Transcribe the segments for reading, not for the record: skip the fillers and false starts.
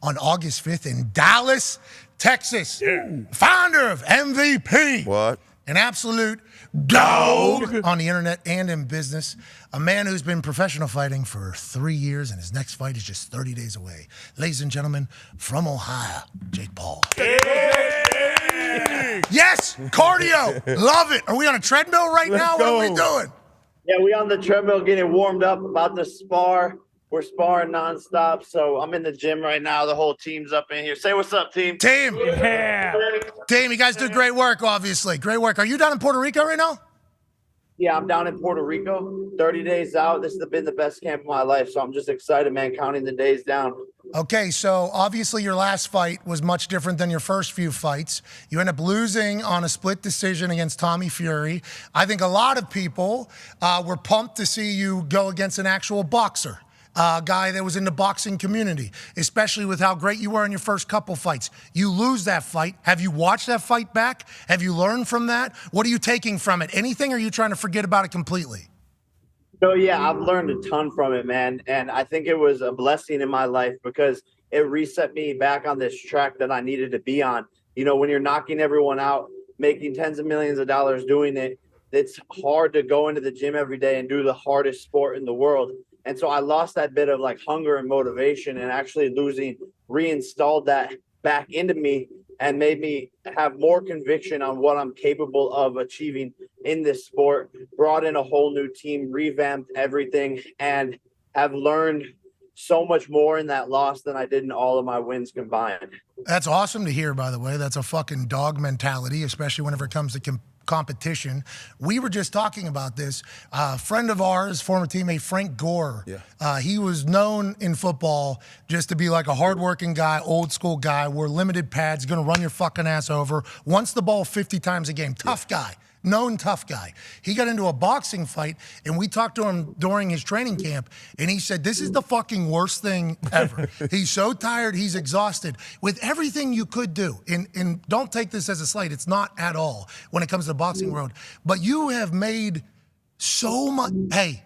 on August 5th in Dallas, Texas. Yeah. Founder of MVP. What? An absolute dog on the internet and in business. A man who's been professional fighting for 3 years, and his next fight is just 30 days away. Ladies and gentlemen, from Ohio, Jake Paul. Yes, cardio. Love it. Are we on a treadmill right now? What are we doing? Yeah, we on the treadmill getting warmed up, about to spar. We're sparring nonstop, so I'm in the gym right now. The whole team's up in here. Say what's up, team. Team. Yeah. Team, you guys do great work, obviously. Great work. Are you down in Puerto Rico right now? Yeah, I'm down in Puerto Rico, 30 days out. This has been the best camp of my life, so I'm just excited, man, counting the days down. Okay, so obviously your last fight was much different than your first few fights. You end up losing on a split decision against Tommy Fury. I think a lot of people were pumped to see you go against an actual boxer. A guy that was in the boxing community, especially with how great you were in your first couple fights. You lose that fight. Have you watched that fight back? Have you learned from that? What are you taking from it? Anything, or are you trying to forget about it completely? So, yeah, I've learned a ton from it, man. And I think it was a blessing in my life because it reset me back on this track that I needed to be on. You know, when you're knocking everyone out, making tens of millions of dollars doing it, it's hard to go into the gym every day and do the hardest sport in the world. And so I lost that bit of like hunger and motivation, and actually losing reinstalled that back into me and made me have more conviction on what I'm capable of achieving in this sport, brought in a whole new team, revamped everything, and have learned so much more in that loss than I did in all of my wins combined. That's awesome to hear, by the way. That's a fucking dog mentality, especially whenever it comes to competition. We were just talking about this. A friend of ours, former teammate Frank Gore, he was known in football just to be like a hardworking guy, old school guy, wore limited pads, gonna run your fucking ass over, wants the ball 50 times a game. Tough guy. Known tough guy. He got into a boxing fight, and we talked to him during his training camp, and he said, this is the fucking worst thing ever. He's so tired, he's exhausted. With everything you could do, and don't take this as a slight, it's not at all when it comes to the boxing world, but you have made so much, hey,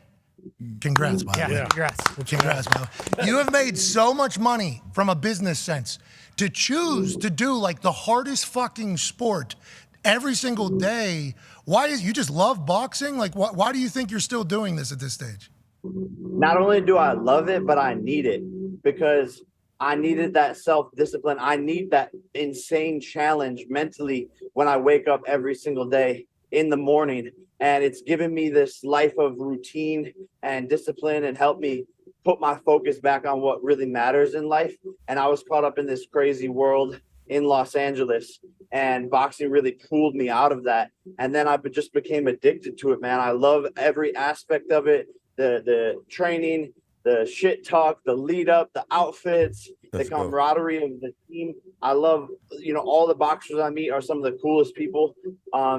congrats, by the way. Congrats, by the way. You have made so much money from a business sense to choose to do like the hardest fucking sport every single day. Why is you just love boxing? Like, why do you think you're still doing this at this stage? Not only do I love it, but I need it because I needed that self-discipline. I need that insane challenge mentally when I wake up every single day in the morning. And it's given me this life of routine and discipline and helped me put my focus back on what really matters in life. And I was caught up in this crazy world in Los Angeles, and boxing really pulled me out of that. And then I just became addicted to it, man. I love every aspect of it, the training, the shit talk, the lead up, the outfits, the camaraderie of the team. I love, you know, all the boxers I meet are some of the coolest people.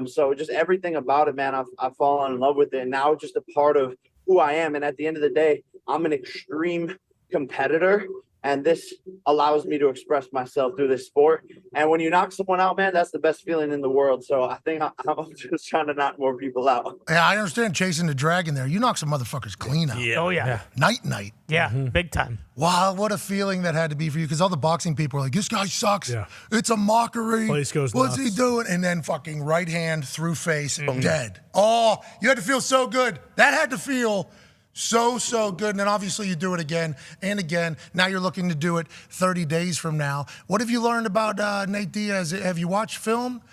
So just everything about it, man, I've fallen in love with it. And now it's just a part of who I am. And at the end of the day, I'm an extreme competitor. And this allows me to express myself through this sport. And when you knock someone out, man, that's the best feeling in the world. So I think I'm just trying to knock more people out. Yeah, I understand chasing the dragon there. You knock some motherfuckers clean out. Yeah. Oh, yeah. Night. Yeah, big time. Wow, what a feeling that had to be for you, because all the boxing people are like, this guy sucks. Yeah. It's a mockery. Place goes What's nuts. he doing? And then fucking right hand through face, dead. Oh, you had to feel so good. That had to feel so good. And then obviously you do it again and again. Now you're looking to do it 30 days from now. What have you learned about Nate Diaz? Have you watched film?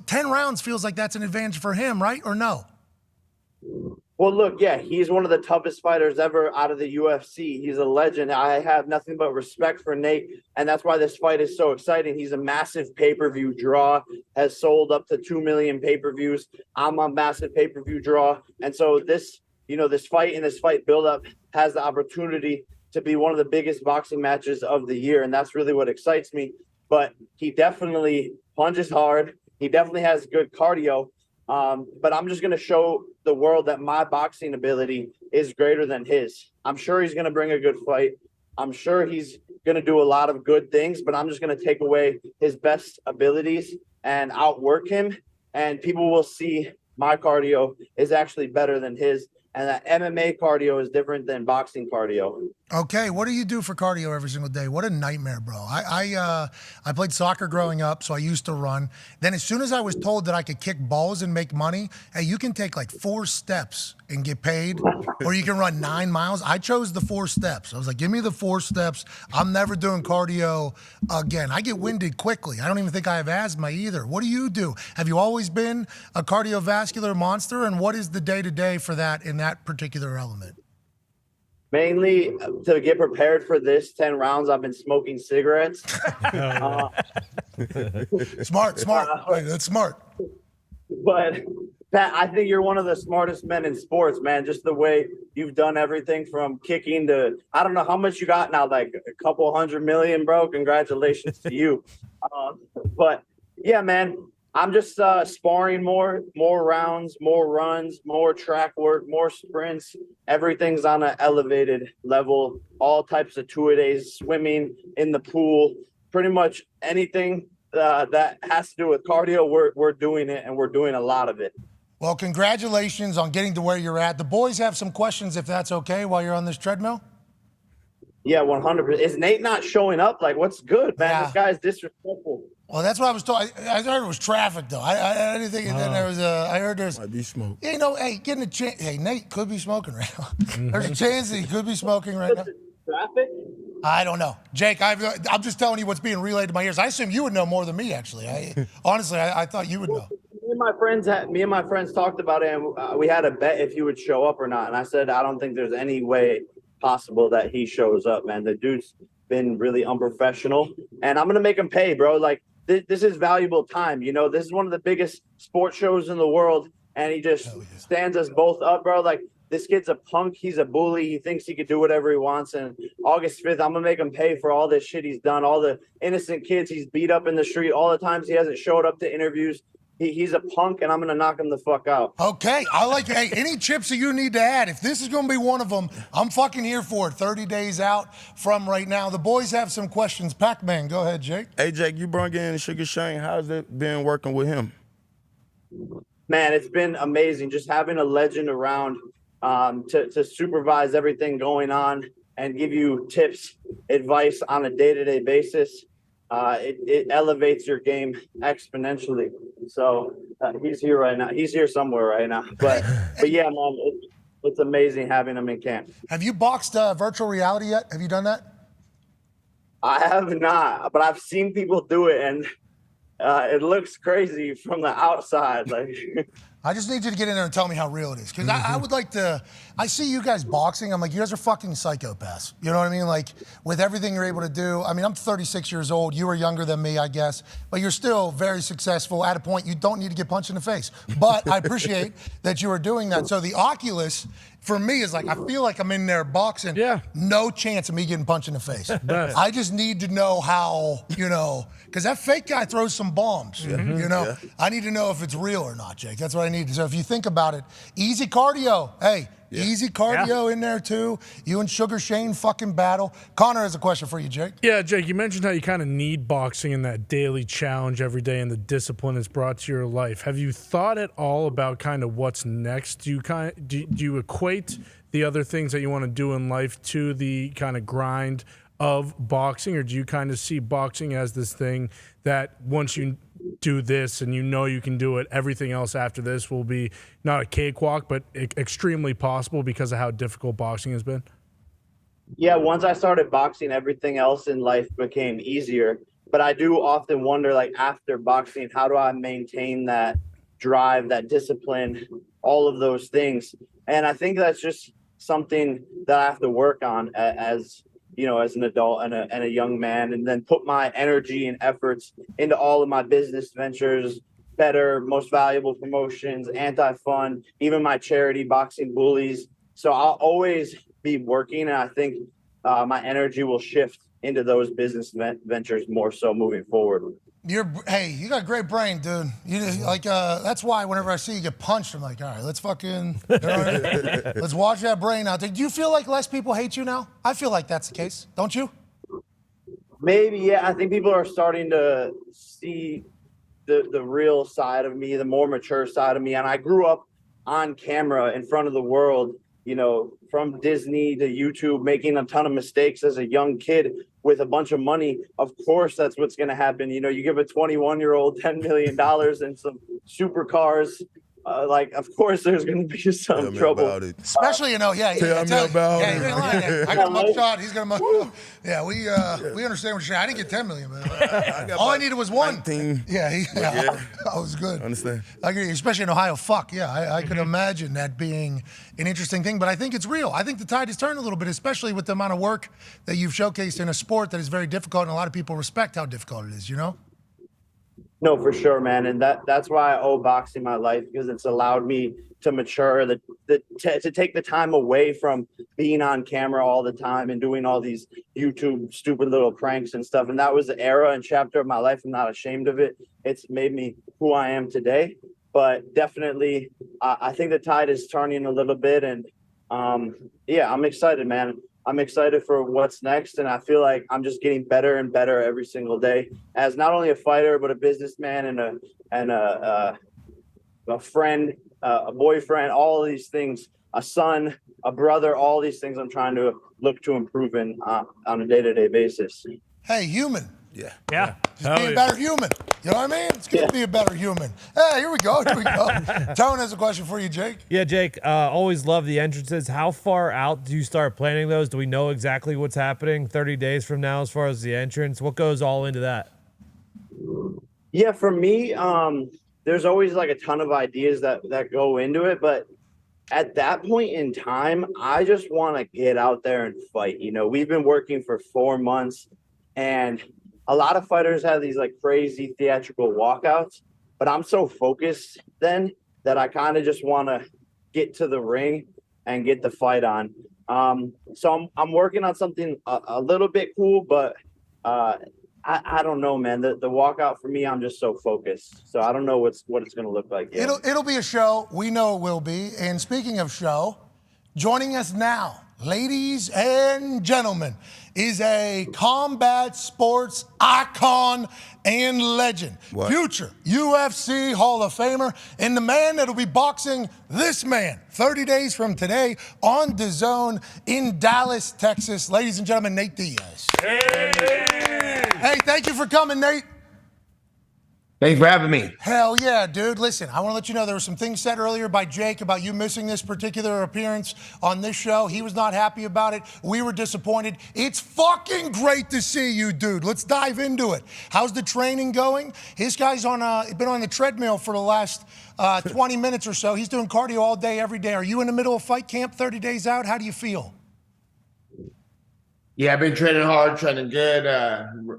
10 rounds feels like that's an advantage for him, right? Or no? Well, look, yeah, he's one of the toughest fighters ever out of the UFC. He's a legend. I have nothing but respect for Nate, and that's why this fight is so exciting. He's a massive pay-per-view draw, has sold up to 2 million pay-per-views. I'm a massive pay-per-view draw. And so this fight and this fight buildup has the opportunity to be one of the biggest boxing matches of the year. And that's really what excites me. But he definitely punches hard. He definitely has good cardio. But I'm just going to show the world that my boxing ability is greater than his. I'm sure he's going to bring a good fight. I'm sure he's going to do a lot of good things, but I'm just going to take away his best abilities and outwork him. And people will see my cardio is actually better than his. And that MMA cardio is different than boxing cardio. Okay, what do you do for cardio every single day? What a nightmare, bro. I played soccer growing up, so I used to run. Then as soon as I was told that I could kick balls and make money, hey, you can take like 4 steps and get paid, or you can run 9 miles. I chose the 4 steps. I was like, give me the 4 steps. I'm never doing cardio again. I get winded quickly. I don't even think I have asthma either. What do you do? Have you always been a cardiovascular monster? And what is the day-to-day for that in that particular element? Mainly to get prepared for this 10 rounds, I've been smoking cigarettes. Smart. Hey, that's smart. But Pat, I think you're one of the smartest men in sports, man. Just the way you've done everything from kicking to, I don't know how much you got now, like a couple 100 million, bro. Congratulations to you. But yeah, man, I'm just sparring more rounds, more runs, more track work, more sprints. Everything's on an elevated level. All types of two-a-days, swimming in the pool, pretty much anything that has to do with cardio. We're doing it, and we're doing a lot of it. Well, congratulations on getting to where you're at. The boys have some questions, if that's okay, while you're on this treadmill. Yeah, 100%. Is Nate not showing up? Like, what's good, man? Yeah. This guy's disrespectful. Well, that's what I was told. I heard it was traffic, though. I didn't think. And then there was I heard there's. Might be smoke. You know, hey, getting a chance. Hey, Nate could be smoking right now. There's a chance that he could be smoking right now. Traffic? I don't know, Jake. I'm just telling you what's being relayed to my ears. I assume you would know more than me, actually. Honestly, I thought you would know. Me and my friends talked about it, and we had a bet if he would show up or not. And I said, I don't think there's any way possible that he shows up, man. The dude's been really unprofessional, and I'm gonna make him pay, bro. Like this is valuable time. You know, this is one of the biggest sports shows in the world, and he just stands us both up, bro. Like this kid's a punk. He's a bully. He thinks he could do whatever he wants. And August 5th, I'm gonna make him pay for all this shit he's done, all the innocent kids he's beat up in the street, all the times he hasn't showed up to interviews. He's a punk, and I'm going to knock him the fuck out. Okay. I like it. Hey, any chips that you need to add, if this is going to be one of them, I'm fucking here for it. 30 days out from right now. The boys have some questions. Pac-Man, go ahead, Jake. Hey, Jake, you brought in Sugar Shane. How's it been working with him? Man, it's been amazing just having a legend around to supervise everything going on and give you tips, advice on a day-to-day basis. It elevates your game exponentially. So he's here right now. He's here somewhere right now. But yeah, man, it's amazing having him in camp. Have you boxed virtual reality yet? Have you done that? I have not, but I've seen people do it, and it looks crazy from the outside. Like I just need you to get in there and tell me how real it is. Because I would like to, I see you guys boxing. I'm like, you guys are fucking psychopaths. You know what I mean? Like, with everything you're able to do. I mean, I'm 36 years old. You were younger than me, I guess. But you're still very successful at a point you don't need to get punched in the face. But I appreciate that you are doing that. So the Oculus, for me, is like, I feel like I'm in there boxing. Yeah. No chance of me getting punched in the face. I just need to know how, you know, because that fake guy throws some bombs. You know? Yeah. I need to know if it's real or not, Jake. That's what I need. So if you think about it, easy cardio. Hey, easy cardio in there too. You and Sugar Shane fucking battle. Connor has a question for you, Jake. Yeah, Jake, you mentioned how you kind of need boxing and that daily challenge every day and the discipline it's brought to your life. Have you thought at all about kind of what's next? Do you equate the other things that you want to do in life to the kind of grind of boxing, or do you kind of see boxing as this thing that once you do this and you know you can do it, everything else after this will be not a cakewalk, but extremely possible because of how difficult boxing has been? Yeah, once I started boxing, everything else in life became easier. But I do often wonder, like, after boxing, how do I maintain that drive, that discipline, all of those things? And I think that's just something that I have to work on as you know, as an adult and a young man, and then put my energy and efforts into all of my business ventures, better, most valuable promotions, anti-fun, even my charity, Boxing Bullies. So I'll always be working, and I think my energy will shift into those business ventures more so moving forward. Hey, you got a great brain, dude. You like that's why whenever I see you get punched, I'm like, all right, let's fucking, you know, let's watch that brain out there. Do you feel like less people hate you now? I feel like that's the case, don't you? Maybe, yeah. I think people are starting to see the real side of me, the more mature side of me. And I grew up on camera in front of the world, from Disney to YouTube, making a ton of mistakes as a young kid with a bunch of money. Of course, that's what's going to happen. You give a 21-year-old $10 million and some supercars. Of course, there's going to be some trouble. Especially, Tell me about he ain't lying there. I got a mug shot. He's got a mug shot. Yeah, we understand what you're saying. I didn't get 10 million, man. All I needed was one. 19. Yeah, I was good. Understand. I agree, especially in Ohio. Fuck, yeah. I could imagine that being an interesting thing, but I think it's real. I think the tide has turned a little bit, especially with the amount of work that you've showcased in a sport that is very difficult, and a lot of people respect how difficult it is, No, for sure, man. And that's why I owe boxing my life, because it's allowed me to mature, to take the time away from being on camera all the time and doing all these YouTube stupid little pranks and stuff. And that was the era and chapter of my life. I'm not ashamed of it. It's made me who I am today. But definitely, I think the tide is turning a little bit. And I'm excited, man. I'm excited for what's next, and I feel like I'm just getting better and better every single day as not only a fighter but a businessman and a friend, a boyfriend, all of these things, a son, a brother, all these things I'm trying to look to improve on a day-to-day basis. Hey, human. Yeah. Just be a better human. You know what I mean? It's good to be a better human. Hey, here we go. Tone has a question for you, Jake. Yeah, Jake, always love the entrances. How far out do you start planning those? Do we know exactly what's happening 30 days from now as far as the entrance? What goes all into that? Yeah, for me, there's always like a ton of ideas that go into it. But at that point in time, I just want to get out there and fight. We've been working for 4 months, and a lot of fighters have these like crazy theatrical walkouts, but I'm so focused then that I kind of just want to get to the ring and get the fight on. So I'm working on something a little bit cool, but I don't know, man. The walkout for me, I'm just so focused. So I don't know what it's going to look like yet. It'll be a show. We know it will be. And speaking of show, joining us now, ladies and gentlemen, is a combat sports icon and legend. Future UFC Hall of Famer, and the man that'll be boxing this man 30 days from today on DAZN in Dallas, Texas. Ladies and gentlemen, Nate Diaz. Hey, thank you for coming, Nate. Thanks for having me. Hell yeah, dude. Listen, I want to let you know there were some things said earlier by Jake about you missing this particular appearance on this show. He was not happy about it. We were disappointed. It's fucking great to see you, dude. Let's dive into it. How's the training going? This guy's been on the treadmill for the last 20 minutes or so. He's doing cardio all day, every day. Are you in the middle of fight camp 30 days out? How do you feel? Yeah, I've been training hard, training good,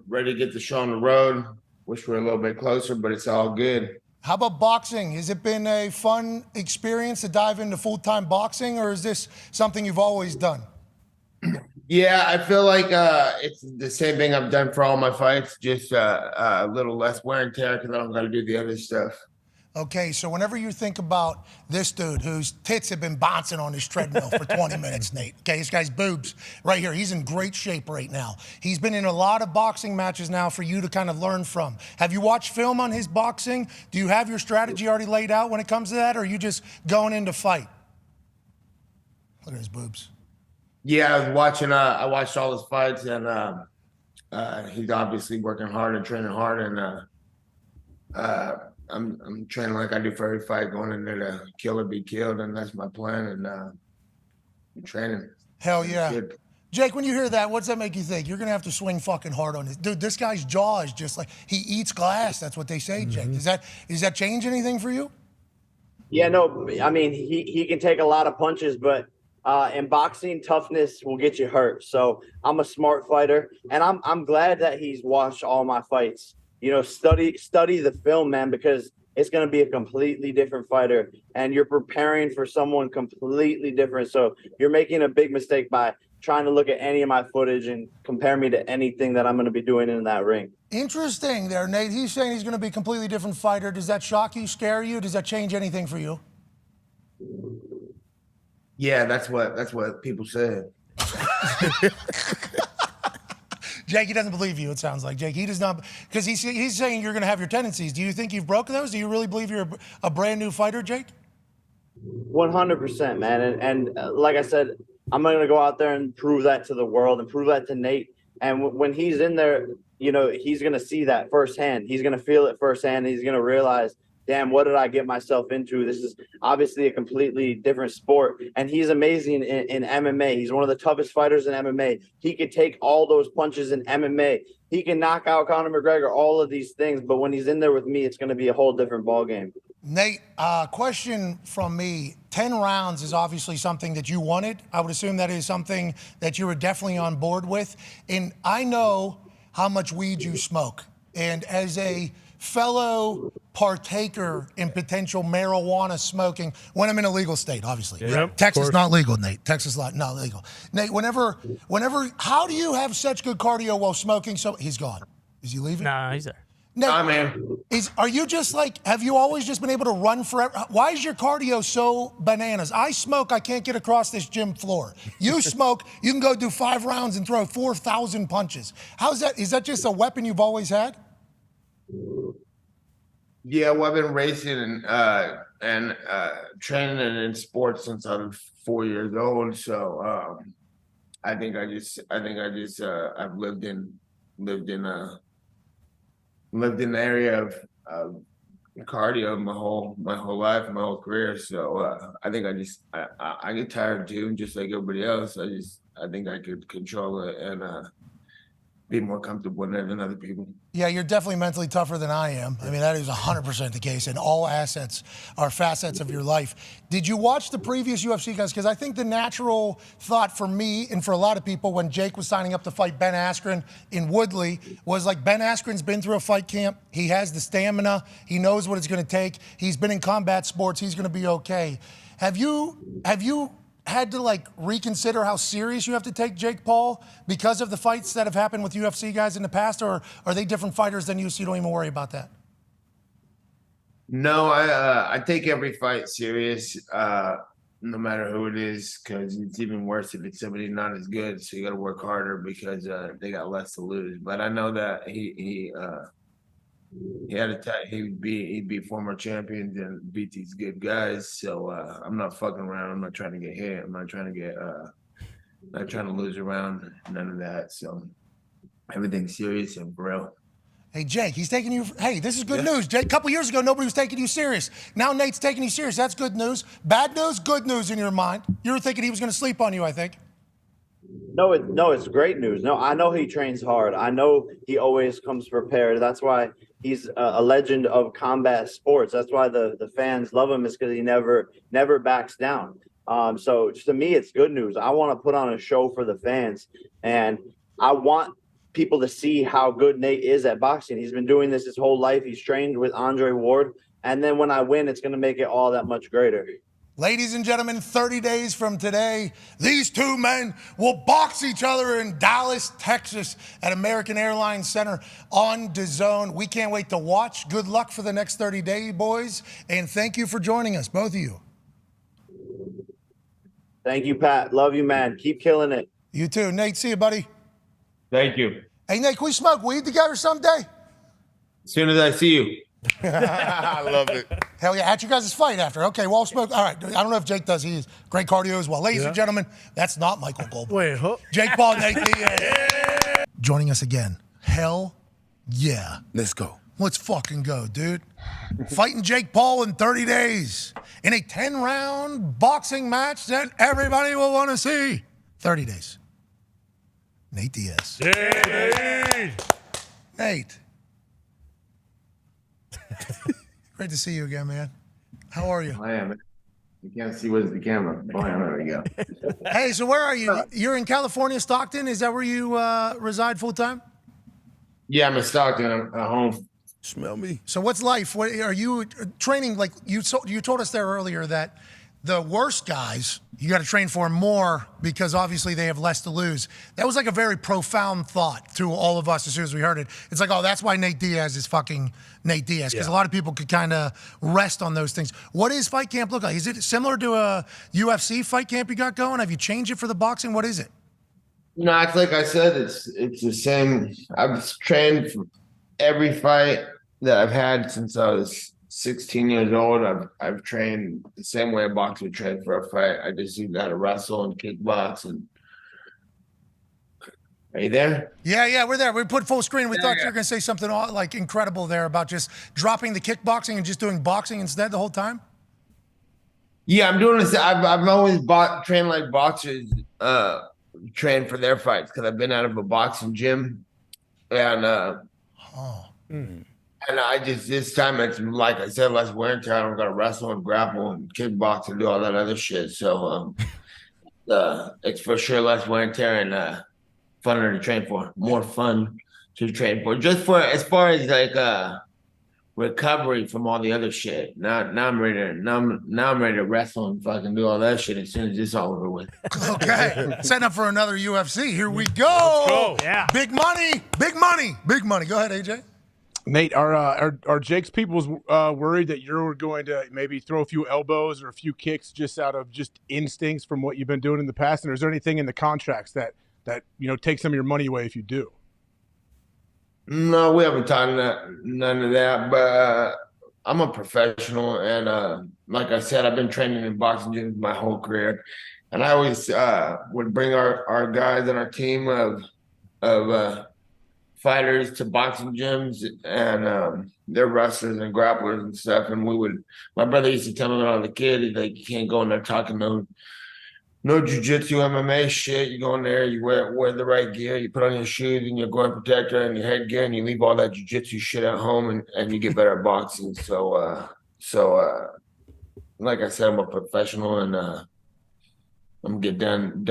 ready to get the show on the road. Wish we were a little bit closer, but it's all good. How about boxing? Has it been a fun experience to dive into full-time boxing, or is this something you've always done? Yeah, I feel like it's the same thing I've done for all my fights, just a little less wear and tear because I don't got to do the other stuff. Okay, so whenever you think about this dude whose tits have been bouncing on his treadmill for 20 minutes, Nate, okay, this guy's boobs right here, he's in great shape right now. He's been in a lot of boxing matches now for you to kind of learn from. Have you watched film on his boxing? Do you have your strategy already laid out when it comes to that, or are you just going in to fight? Look at his boobs. Yeah, I was watching. I watched all his fights, and he's obviously working hard and training hard, and I'm training like I do for every fight, going in there to kill or be killed, and that's my plan. And I'm training. Hell yeah. Good. Jake, when you hear that, what's that make you think? You're going to have to swing fucking hard on this. Dude, this guy's jaw is just like, he eats glass. That's what they say, Jake. Does that change anything for you? Yeah, no, I mean, he can take a lot of punches, but in boxing, toughness will get you hurt. So I'm a smart fighter, and I'm glad that he's watched all my fights. Study the film, man, because it's going to be a completely different fighter, and you're preparing for someone completely different. So you're making a big mistake by trying to look at any of my footage and compare me to anything that I'm going to be doing in that ring. Interesting there, Nate. He's saying he's going to be a completely different fighter. Does that shock you, scare you? Does that change anything for you? Yeah, that's what people said. Jake, he doesn't believe you, it sounds like. Jake, he does not, because he's saying you're going to have your tendencies. Do you think you've broken those? Do you really believe you're a brand new fighter, Jake? 100%, man. And like I said, I'm going to go out there and prove that to the world and prove that to Nate. And when he's in there, you know, he's going to see that firsthand. He's going to feel it firsthand. He's going to realize, damn, what did I get myself into? This is obviously a completely different sport. And he's amazing in MMA. He's one of the toughest fighters in MMA. He could take all those punches in MMA. He can knock out Conor McGregor, all of these things. But when he's in there with me, it's going to be a whole different ballgame. Nate, question from me. 10 rounds is obviously something that you wanted. I would assume that is something that you were definitely on board with. And I know how much weed you smoke. And as a fellow partaker in potential marijuana smoking, when I'm in a legal state, obviously. Yep, Texas not legal, Nate. Texas not legal. Nate, whenever, how do you have such good cardio while smoking? So he's gone. Is he leaving? Nah, he's there. Nate, Nah, man. are you just like, have you always just been able to run forever? Why is your cardio so bananas? I smoke, I can't get across this gym floor. You smoke, you can go do 5 rounds and throw 4,000 punches. How's that? Is that just a weapon you've always had? Yeah, well, I've been racing and training in sports since I was 4 years old. So I've lived in the area of cardio my whole life, my whole career. So I think I get tired too, just like everybody else. I think I could control it and be more comfortable than other people. Yeah, you're definitely mentally tougher than I am. I mean, that is 100% the case, and all assets are facets of your life. Did you watch the previous UFC guys? Because I think the natural thought for me and for a lot of people when Jake was signing up to fight Ben Askren in Woodley was like, Ben Askren's been through a fight camp. He has the stamina. He knows what it's going to take. He's been in combat sports. He's going to be okay. Have you had to like reconsider how serious you have to take Jake Paul because of the fights that have happened with UFC guys in the past, or are they different fighters than you, so you don't even worry about that? No, I take every fight serious, no matter who it is, because it's even worse if it's somebody not as good. So you got to work harder because they got less to lose. But I know that he'd beat former champions and beat these good guys. So I'm not fucking around. I'm not trying to get hit. I'm not trying to lose around. None of that. So everything's serious and real. Hey, Jake, he's taking you. Hey, this is good news. Jake, a couple years ago, nobody was taking you serious. Now Nate's taking you serious. That's good news. Bad news, good news in your mind. You were thinking he was going to sleep on you, I think. No, it's great news. No, I know he trains hard. I know he always comes prepared. That's why he's a legend of combat sports. That's why the fans love him, is because he never backs down. So to me, it's good news. I want to put on a show for the fans, and I want people to see how good Nate is at boxing. He's been doing this his whole life. He's trained with Andre Ward, and then when I win, it's going to make it all that much greater. Ladies and gentlemen, 30 days from today, these two men will box each other in Dallas, Texas at American Airlines Center on DAZN. We can't wait to watch. Good luck for the next 30 days, boys. And thank you for joining us, both of you. Thank you, Pat. Love you, man. Keep killing it. You too. Nate, see you, buddy. Thank you. Hey, Nate, can we smoke weed together someday? As soon as I see you. I love it. Hell yeah, at you guys' fight after. Okay, well, smoke. All right, I don't know if Jake does. He's great cardio as well. Ladies and gentlemen, that's not Michael Goldberg. Wait, Jake Paul, Nate Diaz. Joining us again. Hell yeah. Let's go. Let's fucking go, dude. Fighting Jake Paul in 30 days in a 10-round boxing match that everybody will want to see. 30 days. Nate Diaz. Yay! Nate. Great to see you again, man. How are you? I am. You can't see what's the camera. Oh, yeah, there we go. Hey, so where are you? You're in California, Stockton? Is that where you reside full time? Yeah, I'm in Stockton. I'm at home. Smell me. So what's life? What are you training? Like you told us there earlier that the worst guys, you got to train for more because obviously they have less to lose. That was like a very profound thought to all of us as soon as we heard it. It's like, oh, that's why Nate Diaz is fucking Nate Diaz, because a lot of people could kind of rest on those things. What does fight camp look like? Is it similar to a UFC fight camp you got going? Have you changed it for the boxing? What is it? No, it's like I said, it's the same. I've trained for every fight that I've had since I was 16 years old. I've trained the same way a boxer would train for a fight. I just knew how to wrestle and kickbox. And are you there? Yeah, we're there. We put full screen. We thought you were going to say something like incredible there about just dropping the kickboxing and just doing boxing instead the whole time. Yeah, I'm doing this. I've always trained like boxers train for their fights because I've been out of a boxing gym, and and I just this time it's like I said, less wear and tear. I don't got to wrestle and grapple and kickbox and do all that other shit. So it's for sure less wear and tear and funner to train for. More fun to train for. Just for as far as like recovery from all the other shit. Now I'm ready to wrestle and fucking do all that shit as soon as it's all over with. Okay, setting up for another UFC. Here we go. Let's go. Yeah. Big money, big money, big money. Go ahead, AJ. Nate, are Jake's people's worried that you're going to maybe throw a few elbows or a few kicks just out of just instincts from what you've been doing in the past? And is there anything in the contracts that take some of your money away if you do? No, we haven't talked none of that, but I'm a professional, and like I said, I've been training in boxing gyms my whole career, and I always would bring our guys on our team of fighters to boxing gyms, and they're wrestlers and grapplers and stuff, and my brother used to tell me when I was a kid, he's like, you can't go in there talking no jiu-jitsu MMA shit. You go in there, you wear the right gear, you put on your shoes and your groin protector and your headgear, and you leave all that jiu-jitsu shit at home, and you get better at boxing. So like I said, I'm a professional, and I'm gonna get done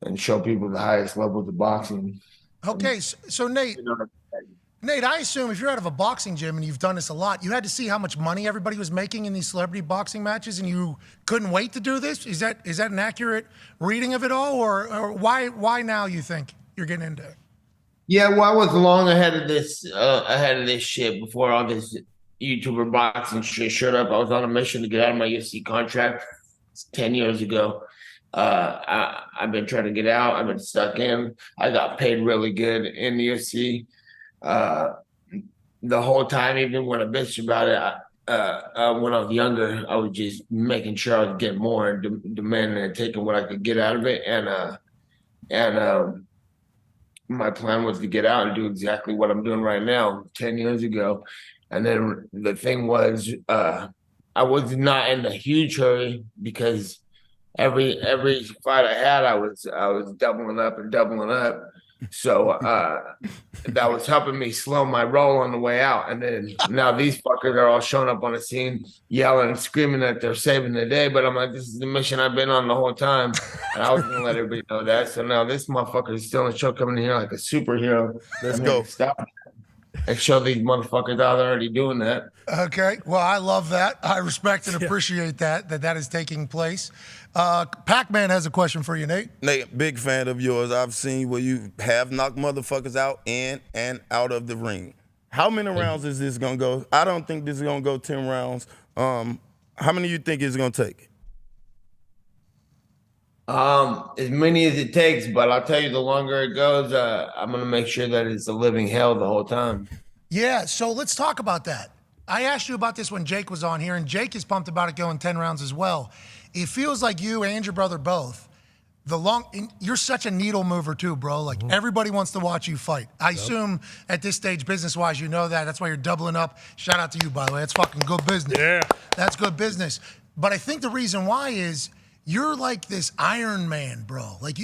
and show people the highest levels of boxing. Okay, so Nate, I assume if you're out of a boxing gym and you've done this a lot, you had to see how much money everybody was making in these celebrity boxing matches, and you couldn't wait to do this. Is that an accurate reading of it all, or why now you think you're getting into it? Yeah, well, I was long ahead of this shit before all this YouTuber boxing shit showed up. I was on a mission to get out of my UFC contract 10 years ago. I've been trying to get out. I've been stuck in. I got paid really good in the UFC. The whole time, even when I bitched about it, when I was younger, I was just making sure I was getting more and demanding and taking what I could get out of it. And my plan was to get out and do exactly what I'm doing right now 10 years ago. And then the thing was, I was not in a huge hurry because every fight I had, I was doubling up and doubling up. So that was helping me slow my roll on the way out. And then now these fuckers are all showing up on the scene, yelling and screaming that they're saving the day. But I'm like, this is the mission I've been on the whole time. And I was going to let everybody know that. So now this motherfucker is still in the show, coming in here like a superhero. Let's go. Stop and show these motherfuckers how they're already doing that. Okay, well, I love that. I respect and appreciate that is taking place. Pac-Man has a question for you, Nate. Nate, big fan of yours. I've seen where you have knocked motherfuckers out in and out of the ring. How many rounds is this gonna go? I don't think this is gonna go 10 rounds. How many you think it's gonna take? As many as it takes, but I'll tell you, the longer it goes, I'm gonna make sure that it's a living hell the whole time. Yeah, so let's talk about that. I asked you about this when Jake was on here, and Jake is pumped about it going 10 rounds as well. It feels like you and your brother both, you're such a needle mover too, bro. Like everybody wants to watch you fight. I assume at this stage, business-wise, you know that. That's why you're doubling up. Shout out to you, by the way. That's fucking good business. Yeah. That's good business. But I think the reason why is you're like this Iron Man, bro. Like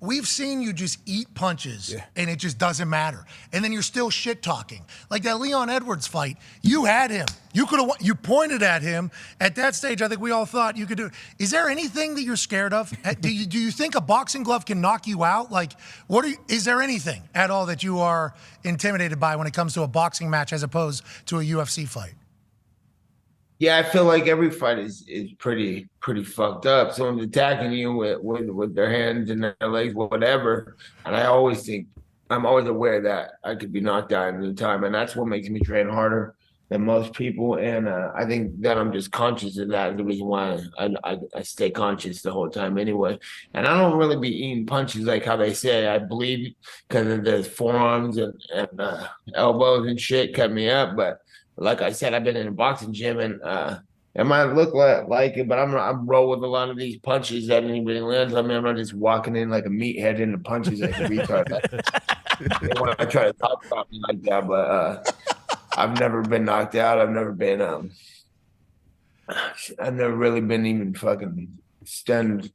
we've seen you just eat punches and it just doesn't matter. And then you're still shit talking. Like that Leon Edwards fight, you had him. You pointed at him. At that stage, I think we all thought you could do it. Is there anything that you're scared of? Do you think a boxing glove can knock you out? Like, is there anything at all that you are intimidated by when it comes to a boxing match as opposed to a UFC fight? Yeah, I feel like every fight is pretty fucked up. Someone's attacking you with their hands and their legs, whatever. And I'm always aware that I could be knocked out at any time. And that's what makes me train harder than most people. And I think that I'm just conscious of that. The reason why I stay conscious the whole time anyway. And I don't really be eating punches like how they say. I believe because of the forearms and elbows and shit cut me up. But like I said, I've been in a boxing gym, and it might look like it, but I'm roll with a lot of these punches that anybody lands on me. I'm not just walking in like a meathead into punches like a retard. They want to try to talk about me like that, but I've never been knocked out. I've never really been even fucking stunned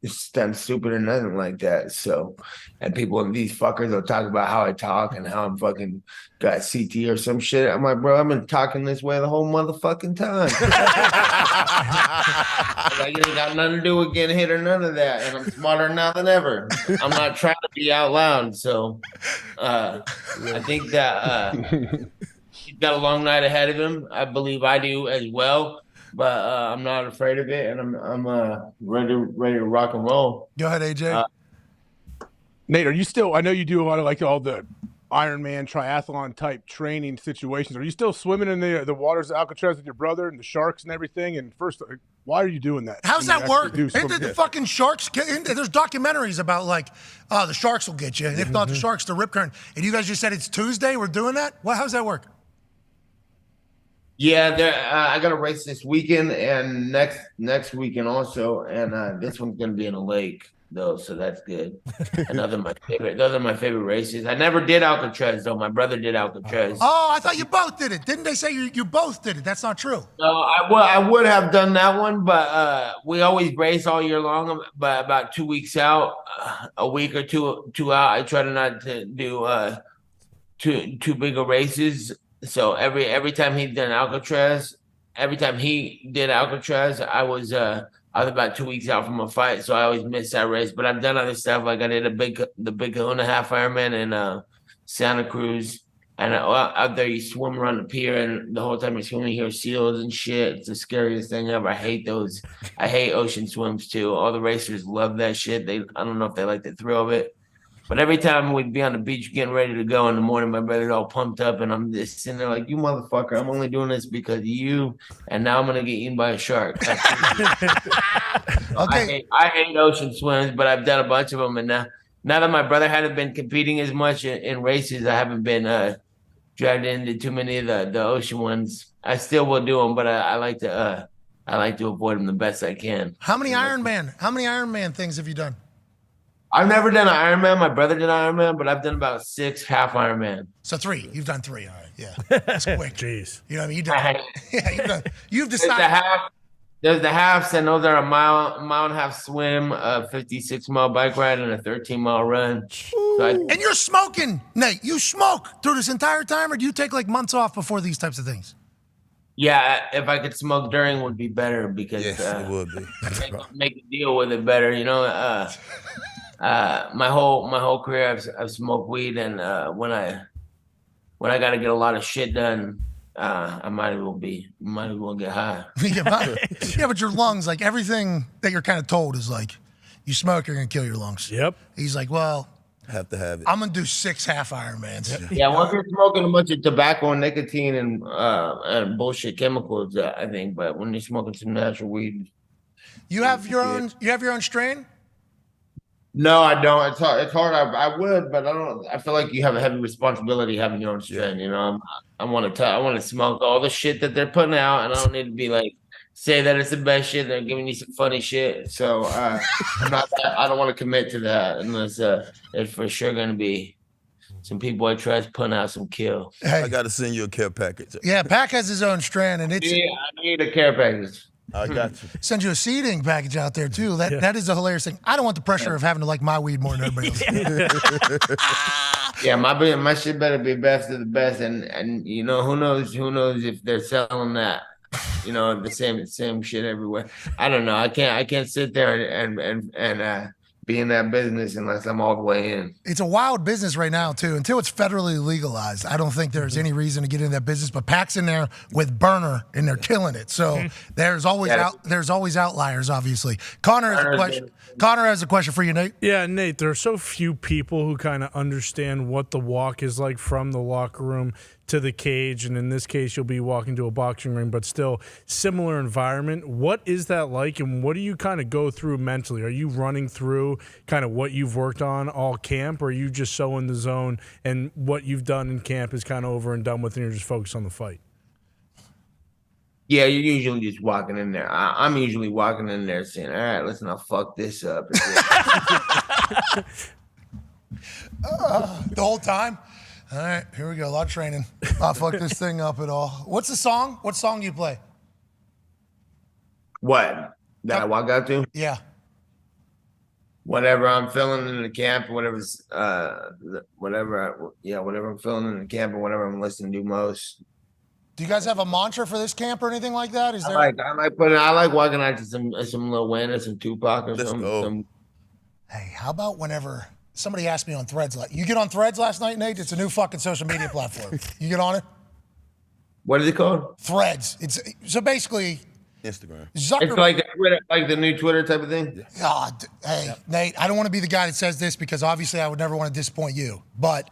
stupid or nothing like that. So, and these fuckers will talk about how I talk and how I'm fucking got CT or some shit. I'm like, bro, I've been talking this way the whole motherfucking time. Like, it ain't got nothing to do with getting hit or none of that. And I'm smarter now than ever. I'm not trying to be out loud. So, I think that he's got a long night ahead of him. I believe I do as well. But I'm not afraid of it, and I'm ready to rock and roll. Go ahead, AJ. Nate, are you still? I know you do a lot of like all the Ironman triathlon type training situations. Are you still swimming in the waters of Alcatraz with your brother and the sharks and everything? And first, why are you doing that? How's that work? Ain't the fucking sharks? There's documentaries about like, the sharks will get you, and if not the sharks, the rip current. And you guys just said it's Tuesday. We're doing that. Well, how's that work? Yeah, I got a race this weekend and next weekend also, and this one's gonna be in a lake though, so that's good. Those are my favorite races. I never did Alcatraz though. My brother did Alcatraz. Oh, I thought you both did it. Didn't they say you both did it? That's not true. No, I would have done that one, but we always race all year long. But about 2 weeks out, a week or two out, I try to not to do too big of races. So every time he did Alcatraz, I was about 2 weeks out from a fight, so I always miss that race. But I've done other stuff, like I did the Big Kahuna half Ironman in Santa Cruz, and out there you swim around the pier, and the whole time you're swimming, you hear seals and shit. It's the scariest thing ever. I hate those. I hate ocean swims too. All the racers love that shit. I don't know if they like the thrill of it. But every time we'd be on the beach getting ready to go in the morning, my brother's all pumped up, and I'm just sitting there like, you motherfucker, I'm only doing this because of you, and now I'm going to get eaten by a shark. Okay. I hate ocean swims, but I've done a bunch of them, and now that my brother hadn't been competing as much in races, I haven't been dragged into too many of the ocean ones. I still will do them, but I like to avoid them the best I can. How many Ironman things have you done? I've never done an Ironman. My brother did an Ironman, but I've done about 6 half Ironman. So 3. You've done 3. All right. Yeah. That's quick. Jeez. You know what I mean? You've decided. There's the halves, and those are a mile and a half swim, a 56-mile bike ride, and a 13-mile run. And you're smoking, Nate. You smoke through this entire time, or do you take like months off before these types of things? Yeah, if I could smoke during would be better because it would be. make a deal with it better, you know. My whole career I've smoked weed, and when I got to get a lot of shit done, I might as well get high. Yeah, but your lungs, like everything that you're kind of told is like, you smoke, you're gonna kill your lungs. Yep. He's like, well, have to have it. I'm gonna do 6 half Ironmans. Yeah, once you're smoking a bunch of tobacco and nicotine and bullshit chemicals, I think. But when you're smoking some natural weed, you have your own strain. No, I don't. It's hard. I would, but I don't. I feel like you have a heavy responsibility having your own strain. You know, I want to smoke all the shit that they're putting out, and I don't need to be like say that it's the best shit. They're giving you some funny shit, so I'm not. I don't want to commit to that unless it's for sure going to be some people I trust putting out some kill. Hey, I got to send you a care package. Yeah, Pac has his own strand, and it's. Yeah, I need a care package. I got you. Send you a seeding package out there too. That is a hilarious thing. I don't want the pressure of having to like my weed more than everybody else. Yeah, my shit better be best of the best, and you know who knows if they're selling that. You know, the same shit everywhere. I don't know. I can't sit there and be in that business unless I'm all the way in. It's a wild business right now too. Until it's federally legalized, I don't think there's any reason to get into that business. But Pac's in there with Burner, and they're killing it. So there's always outliers, obviously. Connor has a question for you, Nate. Yeah, Nate, there are so few people who kind of understand what the walk is like from the locker room to the cage, and in this case, you'll be walking to a boxing ring, but still similar environment. What is that like, and what do you kind of go through mentally? Are you running through kind of what you've worked on all camp, or are you just so in the zone and what you've done in camp is kind of over and done with, and you're just focused on the fight? Yeah, you're usually just walking in there. I'm usually walking in there saying, all right, let's not fuck this up. The whole time? All right, here we go. A lot of training. Not fuck this thing up at all. What's the song? What song do you play? What? That I walk out to? Yeah. Whatever I'm feeling in the camp, whatever's whatever I'm feeling in the camp or whatever I'm listening to most. Do you guys have a mantra for this camp or anything like that? Is there? I like walking out to some Lil Wayne or some Tupac or something. Hey, how about whenever somebody asked me on Threads, you get on Threads last night, Nate? It's a new fucking social media platform. You get on it? What is it called? Threads. It's so basically Instagram. It's like the Twitter, like the new Twitter type of thing. God, hey, Nate, I don't want to be the guy that says this because obviously I would never want to disappoint you, but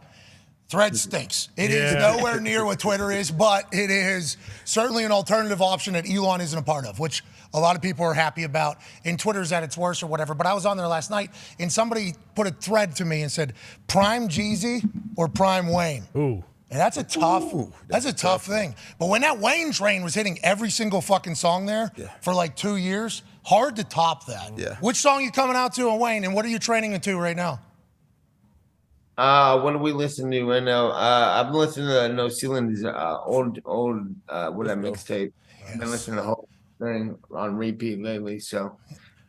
Threads stinks. It is nowhere near what Twitter is, but it is certainly an alternative option that Elon isn't a part of, which a lot of people are happy about. And Twitter's at its worst or whatever. But I was on there last night, and somebody put a thread to me and said, Prime Jeezy or Prime Wayne? Ooh. And that's a tough thing. But when that Wayne train was hitting every single fucking song there for like 2 years, hard to top that. Yeah. Which song you coming out to on Wayne, and what are you training into right now? What do we listen to right now? I've been listening to No Ceiling's old mixtape. I've been listening to the whole thing on repeat lately. So,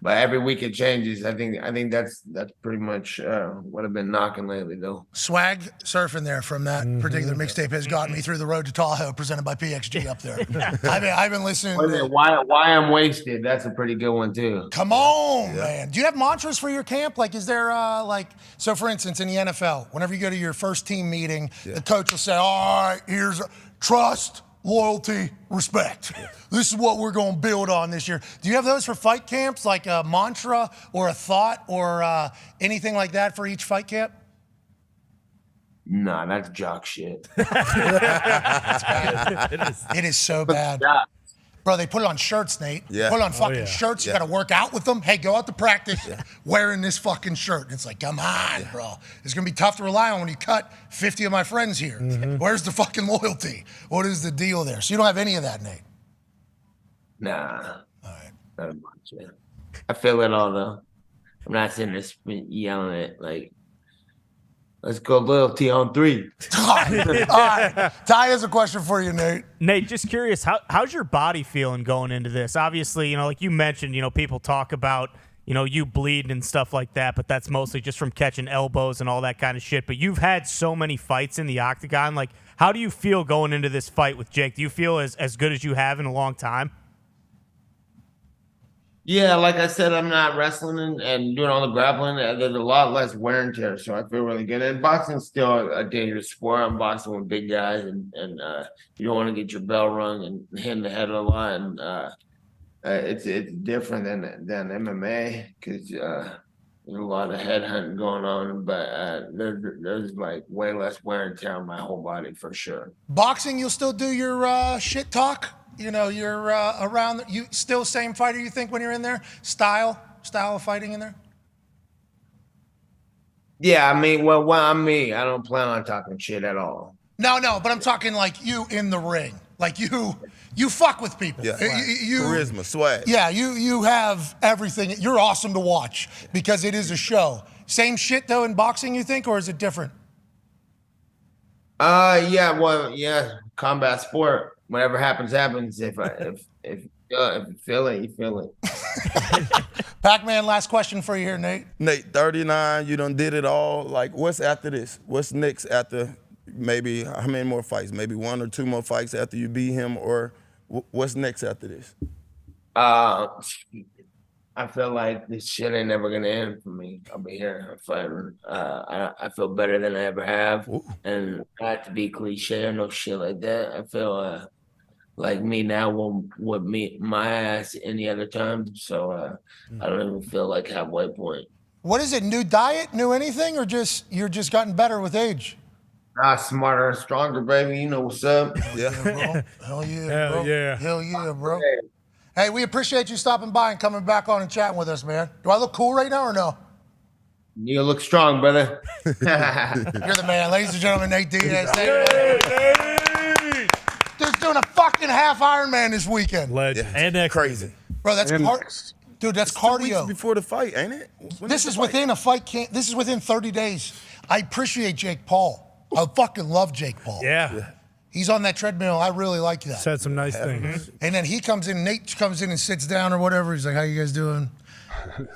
but every week it changes. I think that's pretty much what I've been knocking lately, though. Swag surfing there from that particular mixtape has gotten me through the road to Tahoe, presented by PXG up there. I've been listening. Why I'm wasted? That's a pretty good one too. Come on, man. Do you have mantras for your camp? Like, is there so for instance, in the NFL, whenever you go to your first team meeting, the coach will say, all right, here's trust, loyalty, respect. This is what we're going to build on this year. Do you have those for fight camps, like a mantra or a thought or anything like that for each fight camp? Nah, that's jock shit. It is so bad. Bro, they put it on shirts, Nate. Yeah. Put it on fucking shirts. You got to work out with them. Hey, go out to practice wearing this fucking shirt. And it's like, come on, bro. It's going to be tough to rely on when you cut 50 of my friends here. Where's the fucking loyalty? What is the deal there? So you don't have any of that, Nate? Nah. All right. Not much, man. I feel it all, though. I'm not sitting there yelling it like, let's go loyalty on 3. All right. Ty has a question for you, Nate. Nate, just curious, how's your body feeling going into this? Obviously, like you mentioned, people talk about, you bleeding and stuff like that, but that's mostly just from catching elbows and all that kind of shit. But you've had so many fights in the octagon. Like, how do you feel going into this fight with Jake? Do you feel as good as you have in a long time? Yeah, like I said, I'm not wrestling and doing all the grappling. There's a lot less wear and tear, so I feel really good. And boxing's still a dangerous sport. I'm boxing with big guys, and you don't want to get your bell rung and hit in the head a lot. And it's different than MMA because there's a lot of head hunting going on. But there's like way less wear and tear on my whole body for sure. Boxing, you'll still do your shit talk? You're around. You still same fighter you think when you're in there? Style of fighting in there? Yeah, I mean, well, I'm me. I don't plan on talking shit at all. No, but I'm talking like you in the ring. Like you fuck with people. Yeah. You, Charisma, swag. Yeah, you have everything. You're awesome to watch because it is a show. Same shit though in boxing, you think, or is it different? Yeah, combat sport. Whatever happens. If you feel it, you feel it. Pac-Man, last question for you here, Nate. Nate, 39, you done did it all. Like, what's after this? What's next after maybe how many more fights? Maybe 1 or 2 more fights after you beat him, or what's next after this? I feel like this shit ain't never gonna end for me. I'll be here fighting. I feel better than I ever have. Ooh. And not to be cliche or no shit like that. I feel like me now would meet my ass any other time. So I don't even feel like halfway point. What is it? New diet? New anything? Or you're just gotten better with age? Smarter and stronger, baby. You know what's up. Yeah. Bro. Hell yeah, bro. yeah. Hell yeah, bro. Hey, we appreciate you stopping by and coming back on and chatting with us, man. Do I look cool right now or no? You look strong, brother. You're the man. Ladies and gentlemen, Nate Diaz. Dude's doing a fucking half Ironman this weekend. Legend. And next Crazy. Bro, that's And dude, that's 2 weeks cardio. before the fight, ain't it? When This the is fight? within a fight camp. This is within 30 days. I appreciate Jake Paul. I fucking love Jake Paul. Yeah. He's on that treadmill. I really like that. Said some nice things. And then he comes in, Nate comes in and sits down or whatever. He's like, how you guys doing?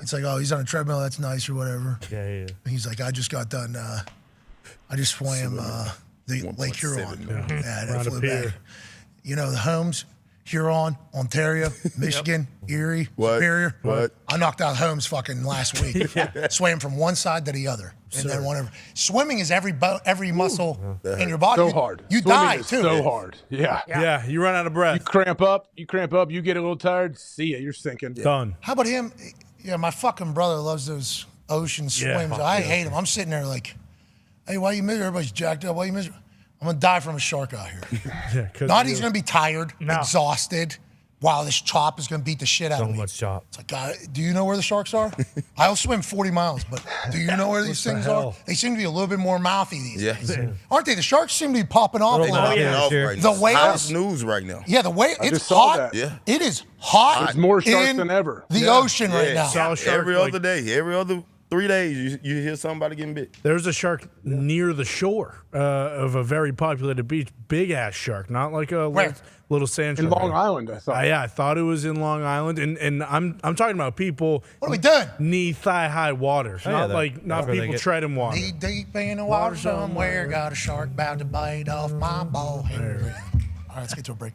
It's like, oh, he's on a treadmill. That's nice or whatever. Yeah. He's like, I just got done. I just swam the Lake Huron. Yeah, and I Round flew of back. pier. You know, the Holmes, Huron, Ontario, Michigan, Erie, Superior. What? I knocked out Holmes fucking last week. Swam from one side to the other. And then whatever. Swimming is every muscle in your body. So hard. You Swimming die, is too. So hard. Yeah. Yeah, you run out of You breath. cramp up, you get a little tired, see ya, you're sinking. Done. How about him? Yeah, my fucking brother loves those ocean swims. I hate him. I'm sitting there like, hey, why you miserable? Everybody's jacked up. Why you miserable? I'm going to die from a shark out here. Yeah, 'cause Not you- he's going to be tired, exhausted, while this chop is going to beat the shit out of me. So much chop. It's like, God, do you know where the sharks are? I'll swim 40 miles, but do you know where these things are? hell? They seem to be a little bit more mouthy these Yeah. days. Aren't they? The sharks seem to be popping off. Little a little bit. bit. Yeah, Off sure. right The now. whales- Hottest news right now. Yeah, the way it's just saw hot. that. Yeah. It is hot. There's more sharks in than ever. The ocean right now. Saw a shark, Every like- other day, every other 3 days, you hear somebody getting bit. There's a shark near the shore of a very populated beach. Big ass shark, not like a Where? little sand In shark. Long Island, I thought. Yeah, I thought it was in Long Island, and I'm talking about people What are we doing? knee thigh high waters, yeah, not that- like that's not where they people get- treading water. Knee deep in the water somewhere. Got a shark about to bite off my ball. All right, let's get to a break.